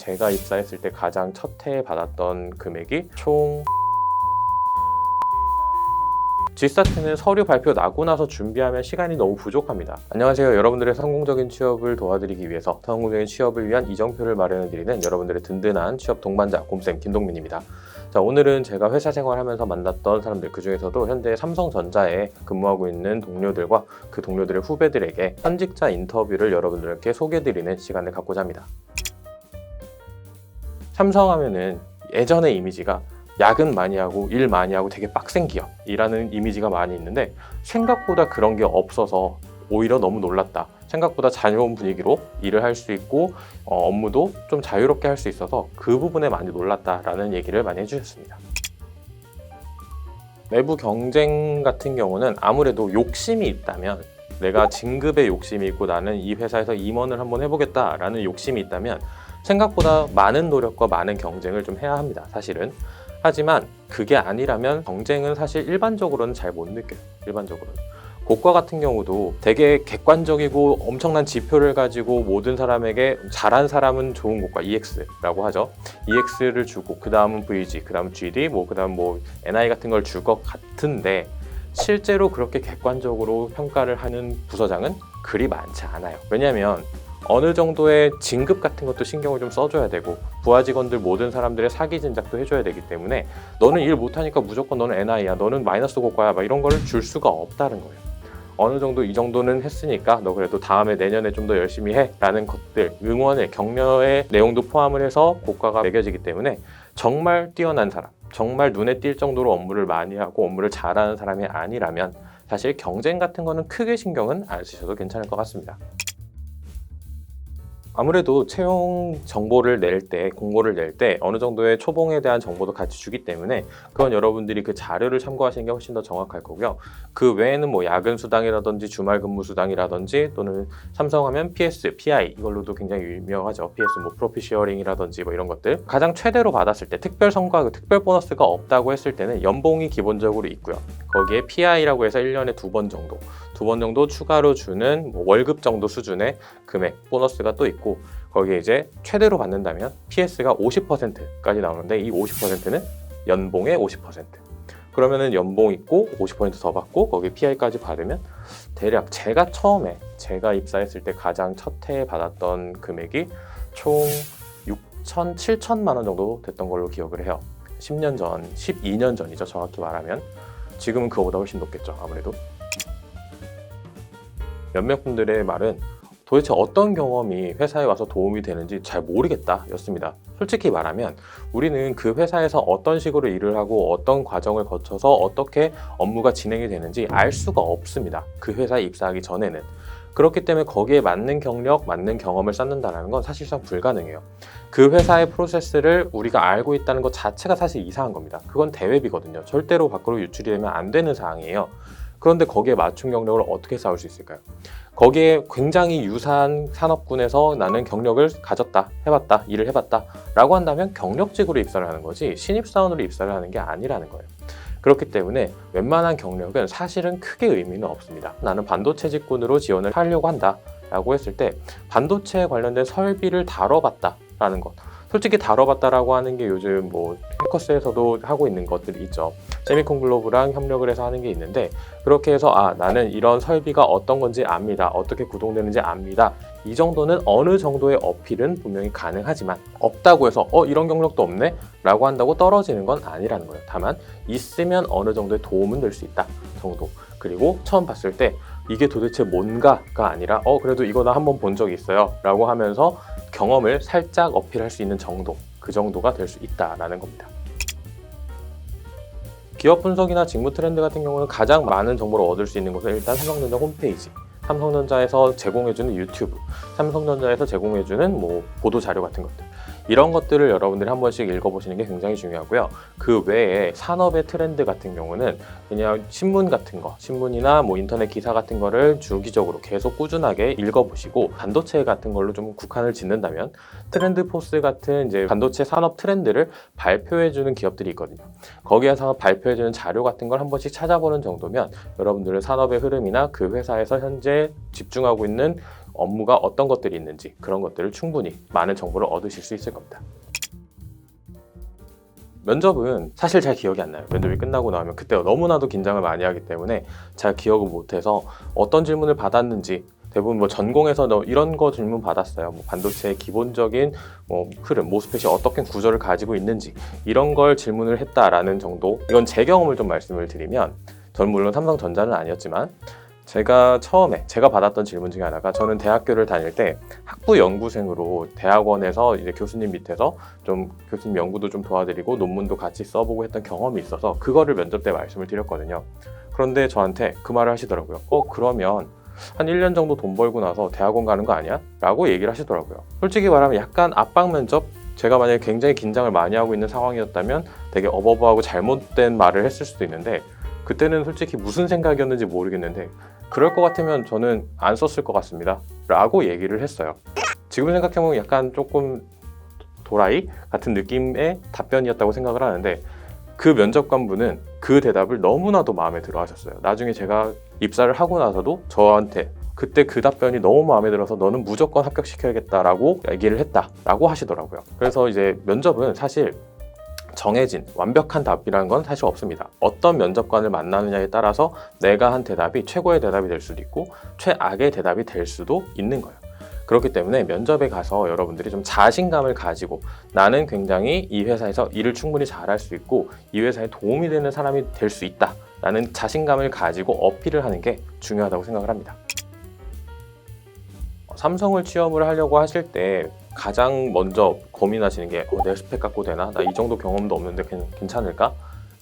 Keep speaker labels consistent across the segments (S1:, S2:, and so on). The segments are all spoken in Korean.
S1: 제가 입사했을 때 가장 첫 해에 받았던 금액이 총 G스타트는 서류 발표 나고 나서 준비하면 시간이 너무 부족합니다. 안녕하세요. 여러분들의 성공적인 취업을 도와드리기 위해서 성공적인 취업을 위한 이정표를 마련해드리는 여러분들의 든든한 취업 동반자 곰쌤 김동민입니다. 자, 오늘은 제가 회사 생활하면서 만났던 사람들, 그 중에서도 현재 삼성전자에 근무하고 있는 동료들과 그 동료들의 후배들에게 현직자 인터뷰를 여러분들께 소개해드리는 시간을 갖고자 합니다. 삼성 하면은 예전의 이미지가 야근 많이 하고 일 많이 하고 되게 빡센 기업이라는 이미지가 많이 있는데, 생각보다 그런 게 없어서 오히려 너무 놀랐다. 생각보다 자유로운 분위기로 일을 할 수 있고 업무도 좀 자유롭게 할 수 있어서 그 부분에 많이 놀랐다라는 얘기를 많이 해주셨습니다. 내부 경쟁 같은 경우는 아무래도 욕심이 있다면, 내가 진급에 욕심이 있고 나는 이 회사에서 임원을 한번 해보겠다라는 욕심이 있다면 생각보다 많은 노력과 많은 경쟁을 좀 해야 합니다, 사실은. 하지만 그게 아니라면 경쟁은 사실 일반적으로는 잘 못 느껴요. 일반적으로는. 고과 같은 경우도 되게 객관적이고 엄청난 지표를 가지고 모든 사람에게 잘한 사람은 좋은 고과, EX라고 하죠. EX를 주고 그 다음은 VG, 그 다음 GD, 그 다음 NI 같은 걸 줄 것 같은데, 실제로 그렇게 객관적으로 평가를 하는 부서장은 그리 많지 않아요. 왜냐하면 어느 정도의 진급 같은 것도 신경을 좀 써줘야 되고, 부하 직원들 모든 사람들의 사기 진작도 해줘야 되기 때문에 너는 일 못하니까 무조건 너는 NI야, 너는 마이너스 고과야, 막 이런 거를 줄 수가 없다는 거예요. 어느 정도 이 정도는 했으니까 너 그래도 다음에 내년에 좀 더 열심히 해 라는 것들, 응원의 격려의 내용도 포함을 해서 고과가 매겨지기 때문에 정말 뛰어난 사람, 정말 눈에 띌 정도로 업무를 많이 하고 업무를 잘하는 사람이 아니라면 사실 경쟁 같은 거는 크게 신경은 안 쓰셔도 괜찮을 것 같습니다. 아무래도 채용 정보를 낼 때, 공고를 낼 때 어느 정도의 초봉에 대한 정보도 같이 주기 때문에 그건 여러분들이 그 자료를 참고하시는 게 훨씬 더 정확할 거고요. 그 외에는 야근 수당이라든지 주말 근무 수당이라든지, 또는 삼성하면 PS, PI 이걸로도 굉장히 유명하죠. PS 프로핏 쉐어링이라든지 이런 것들. 가장 최대로 받았을 때 특별 성과, 특별 보너스가 없다고 했을 때는 연봉이 기본적으로 있고요. 거기에 PI라고 해서 1년에 2번 정도 추가로 주는 월급 정도 수준의 금액, 보너스가 또 있고, 거기에 이제 최대로 받는다면 PS가 50%까지 나오는데, 이 50%는 연봉의 50%. 그러면은 연봉 있고 50% 더 받고 거기에 PI까지 받으면 대략 제가 입사했을 때 가장 첫 해에 받았던 금액이 총 6천, 7천만 원 정도 됐던 걸로 기억을 해요. 10년 전, 12년 전이죠, 정확히 말하면. 지금은 그거보다 훨씬 높겠죠, 아무래도. 몇몇 분들의 말은 도대체 어떤 경험이 회사에 와서 도움이 되는지 잘 모르겠다 였습니다. 솔직히 말하면 우리는 그 회사에서 어떤 식으로 일을 하고 어떤 과정을 거쳐서 어떻게 업무가 진행이 되는지 알 수가 없습니다, 그 회사에 입사하기 전에는. 그렇기 때문에 거기에 맞는 경력, 맞는 경험을 쌓는다는 건 사실상 불가능해요. 그 회사의 프로세스를 우리가 알고 있다는 것 자체가 사실 이상한 겁니다. 그건 대외비거든요. 절대로 밖으로 유출이 되면 안 되는 사항이에요. 그런데 거기에 맞춤 경력을 어떻게 쌓을 수 있을까요? 거기에 굉장히 유사한 산업군에서 나는 경력을 가졌다, 해봤다, 일을 해봤다 라고 한다면 경력직으로 입사를 하는 거지 신입사원으로 입사를 하는 게 아니라는 거예요. 그렇기 때문에 웬만한 경력은 사실은 크게 의미는 없습니다. 나는 반도체 직군으로 지원을 하려고 한다 라고 했을 때 반도체에 관련된 설비를 다뤄봤다 라는 것, 솔직히 다뤄봤다라고 하는 게 요즘 해커스에서도 하고 있는 것들이 있죠. 세미콘글로브랑 협력을 해서 하는 게 있는데, 그렇게 해서 나는 이런 설비가 어떤 건지 압니다, 어떻게 구동되는지 압니다, 이 정도는 어느 정도의 어필은 분명히 가능하지만, 없다고 해서 이런 경력도 없네 라고 한다고 떨어지는 건 아니라는 거예요. 다만 있으면 어느 정도의 도움은 될 수 있다 정도. 그리고 처음 봤을 때 이게 도대체 뭔가가 아니라 그래도 이거 나 한번 본 적이 있어요 라고 하면서 경험을 살짝 어필할 수 있는 정도, 그 정도가 될 수 있다라는 겁니다. 기업 분석이나 직무 트렌드 같은 경우는 가장 많은 정보를 얻을 수 있는 곳은 일단 삼성전자 홈페이지, 삼성전자에서 제공해주는 유튜브, 삼성전자에서 제공해주는 보도 자료 같은 것들, 이런 것들을 여러분들이 한 번씩 읽어보시는 게 굉장히 중요하고요. 그 외에 산업의 트렌드 같은 경우는 그냥 신문 같은 거, 신문이나 인터넷 기사 같은 거를 주기적으로 계속 꾸준하게 읽어보시고, 반도체 같은 걸로 좀 국한을 짓는다면 트렌드 포스 같은 이제 반도체 산업 트렌드를 발표해주는 기업들이 있거든요. 거기에서 발표해주는 자료 같은 걸 한 번씩 찾아보는 정도면 여러분들은 산업의 흐름이나 그 회사에서 현재 집중하고 있는 업무가 어떤 것들이 있는지 그런 것들을 충분히 많은 정보를 얻으실 수 있을 겁니다. 면접은 사실 잘 기억이 안 나요. 면접이 끝나고 나면 그때가 너무나도 긴장을 많이 하기 때문에 잘 기억을 못해서 어떤 질문을 받았는지, 대부분 뭐 전공에서 너 이런 거 질문 받았어요. 뭐 반도체의 기본적인 흐름, 모스펫이 어떻게 구조를 가지고 있는지 이런 걸 질문을 했다라는 정도. 이건 제 경험을 좀 말씀을 드리면, 저는 물론 삼성전자는 아니었지만 제가 처음에 제가 받았던 질문 중에 하나가, 저는 대학교를 다닐 때 학부 연구생으로 대학원에서 이제 교수님 밑에서 좀 교수님 연구도 좀 도와드리고 논문도 같이 써보고 했던 경험이 있어서 그거를 면접 때 말씀을 드렸거든요. 그런데 저한테 그 말을 하시더라고요. 그러면 한 1년 정도 돈 벌고 나서 대학원 가는 거 아니야? 라고 얘기를 하시더라고요. 솔직히 말하면 약간 압박 면접? 제가 만약에 굉장히 긴장을 많이 하고 있는 상황이었다면 되게 어버버하고 잘못된 말을 했을 수도 있는데, 그때는 솔직히 무슨 생각이었는지 모르겠는데 그럴 것 같으면 저는 안 썼을 것 같습니다 라고 얘기를 했어요. 지금 생각해보면 약간 조금 도라이 같은 느낌의 답변이었다고 생각을 하는데, 그 면접관분은 그 대답을 너무나도 마음에 들어 하셨어요. 나중에 제가 입사를 하고 나서도 저한테 그때 그 답변이 너무 마음에 들어서 너는 무조건 합격시켜야겠다라고 얘기를 했다라고 하시더라고요. 그래서 이제 면접은 사실 정해진 완벽한 답이라는 건 사실 없습니다. 어떤 면접관을 만나느냐에 따라서 내가 한 대답이 최고의 대답이 될 수도 있고 최악의 대답이 될 수도 있는 거예요. 그렇기 때문에 면접에 가서 여러분들이 좀 자신감을 가지고, 나는 굉장히 이 회사에서 일을 충분히 잘할 수 있고 이 회사에 도움이 되는 사람이 될 수 있다 라는 자신감을 가지고 어필을 하는 게 중요하다고 생각을 합니다. 삼성을 취업을 하려고 하실 때 가장 먼저 고민하시는 게 내 스펙 갖고 되나? 나 이 정도 경험도 없는데 괜찮을까?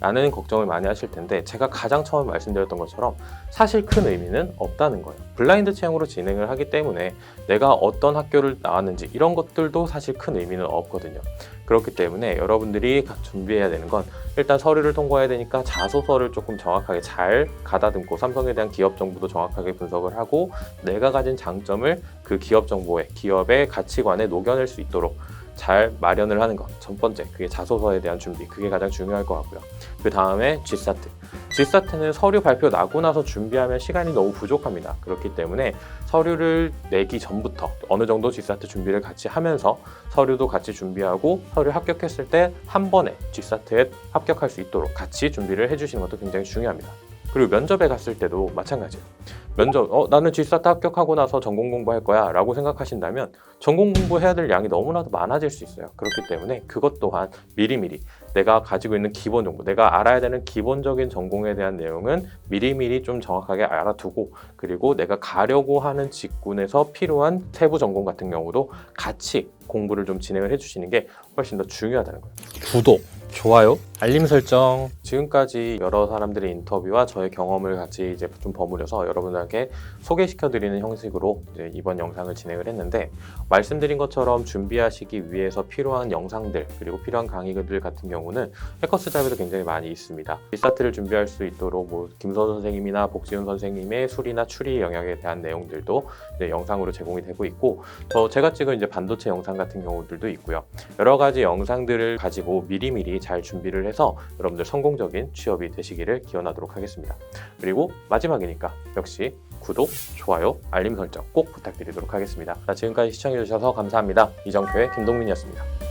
S1: 라는 걱정을 많이 하실 텐데, 제가 가장 처음 말씀드렸던 것처럼 사실 큰 의미는 없다는 거예요. 블라인드 채용으로 진행을 하기 때문에 내가 어떤 학교를 나왔는지 이런 것들도 사실 큰 의미는 없거든요. 그렇기 때문에 여러분들이 준비해야 되는 건, 일단 서류를 통과해야 되니까 자소서를 조금 정확하게 잘 가다듬고 삼성에 대한 기업 정보도 정확하게 분석을 하고 내가 가진 장점을 그 기업 정보에, 기업의 가치관에 녹여낼 수 있도록 잘 마련을 하는 것. 첫 번째, 그게 자소서에 대한 준비, 그게 가장 중요할 것 같고요. 그 다음에 GSAT. GSAT는 서류 발표 나고 나서 준비하면 시간이 너무 부족합니다. 그렇기 때문에 서류를 내기 전부터 어느 정도 GSAT 준비를 같이 하면서 서류도 같이 준비하고, 서류 합격했을 때 한 번에 GSAT에 합격할 수 있도록 같이 준비를 해주시는 것도 굉장히 중요합니다. 그리고 면접에 갔을 때도 마찬가지예요. 면접, 나는 GSAT 합격하고 나서 전공 공부할 거야 라고 생각하신다면 전공 공부해야 될 양이 너무나도 많아질 수 있어요. 그렇기 때문에 그것 또한 미리미리 내가 가지고 있는 기본 정보, 내가 알아야 되는 기본적인 전공에 대한 내용은 미리미리 좀 정확하게 알아두고, 그리고 내가 가려고 하는 직군에서 필요한 세부 전공 같은 경우도 같이 공부를 좀 진행을 해주시는 게 훨씬 더 중요하다는 거예요.
S2: 구독, 좋아요, 알림 설정.
S1: 지금까지 여러 사람들의 인터뷰와 저의 경험을 같이 이제 좀 버무려서 여러분들에게 소개시켜드리는 형식으로 이제 이번 영상을 진행을 했는데, 말씀드린 것처럼 준비하시기 위해서 필요한 영상들 그리고 필요한 강의들 같은 경우는 해커스 잡에도 굉장히 많이 있습니다. GSAT를 준비할 수 있도록 김선 선생님이나 복지훈 선생님의 수리나 추리 영역에 대한 내용들도 이제 영상으로 제공이 되고 있고, 제가 찍은 이제 반도체 영상 같은 경우들도 있고요. 여러 가지 영상들을 가지고 미리미리 잘 준비를 해서 여러분들 성공적인 취업이 되시기를 기원하도록 하겠습니다. 그리고 마지막이니까 역시 구독, 좋아요, 알림 설정 꼭 부탁드리도록 하겠습니다. 지금까지 시청해주셔서 감사합니다. 이정표의 김동민이었습니다.